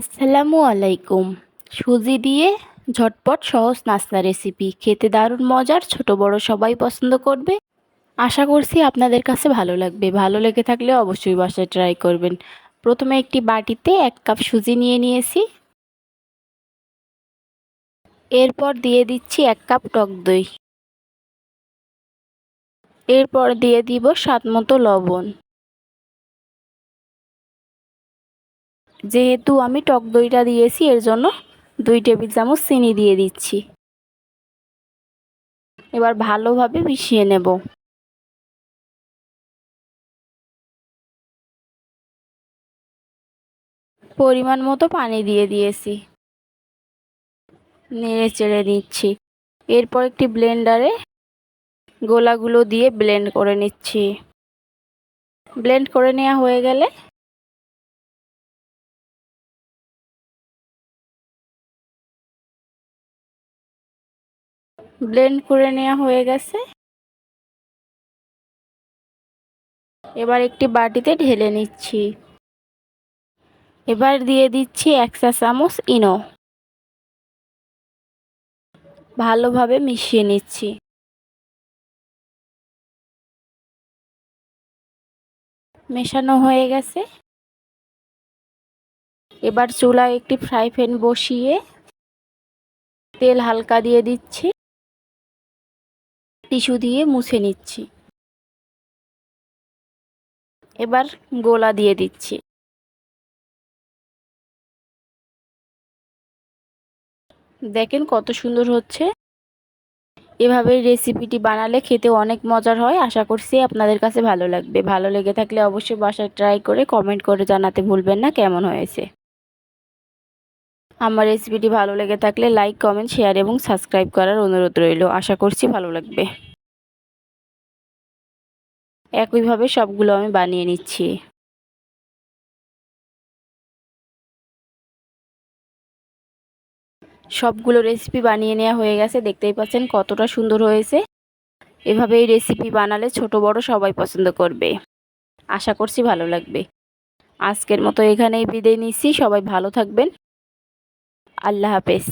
আসসালামু আলাইকুম। সুজি দিয়ে ঝটপট সহজ নাস্তা রেসিপি, খেতে দারুণ মজার, ছোট বড় সবাই পছন্দ করবে। আশা করছি আপনাদের কাছে ভালো লাগবে। ভালো লেগে থাকলে অবশ্যই বাসায় ট্রাই করবেন। প্রথমে একটি বাটিতে 1 কাপ সুজি নিয়ে নিয়েছি। এরপর দিয়ে দিচ্ছি 1 কাপ টক দই। এরপর দিয়ে দিব স্বাদ মতো লবণ। যেহেতু আমি টক দইটা দিয়েছি, এর জন্য 2 টেবিল চামচ চিনি দিয়ে দিচ্ছি। এবার ভালোভাবে মিশিয়ে নেব। পরিমাণ মতো পানি দিয়ে দিয়েছি। নেড়ে চেড়ে নিচ্ছি। এরপর একটি ব্লেন্ডারে গোলাগুলো দিয়ে ব্লেন্ড করে নিচ্ছি। ব্লেন্ড করে নেওয়া হয়ে গেলে এবার একটি বাটিতে ঢেলে নিচ্ছি। এবার দিয়ে দিচ্ছি 1 চা চামচ ইনো। ভালোভাবে মিশিয়ে নিচ্ছি। মেশানো হয়ে গেছে। এবার চুলায় একটি ফ্রাই প্যান বসিয়ে তেল হালকা দিয়ে দিচ্ছি। টিস্যু দিয়ে মুছে নিচ্ছি। এবার গোলা দিয়ে দিচ্ছি। দেখেন কত সুন্দর হচ্ছে। এভাবে রেসিপিটি বানালে খেতে অনেক মজার হয়। আশা করছি আপনাদের কাছে ভালো লাগবে। ভালো লেগে থাকলে অবশ্যই বাসায় ট্রাই করে কমেন্ট করে জানাতে ভুলবেন না কেমন হয়েছে। আমার রেসিপিটি ভালো লেগে থাকলে লাইক, কমেন্ট, শেয়ার এবং সাবস্ক্রাইব করার অনুরোধ রইল। আশা করছি ভালো লাগবে। একইভাবে সবগুলো আমি বানিয়ে নিচ্ছি। সবগুলো রেসিপি বানিয়ে নেওয়া হয়ে গেছে। দেখতেই পাচ্ছেন কতটা সুন্দর হয়েছে। এভাবে এই রেসিপি বানালে ছোট বড় সবাই পছন্দ করবে। আশা করছি ভালো লাগবে। আজকের মতো এখানেই বিদায় নিচ্ছি। সবাই ভালো থাকবেন। আল্লাহ হাফেজ।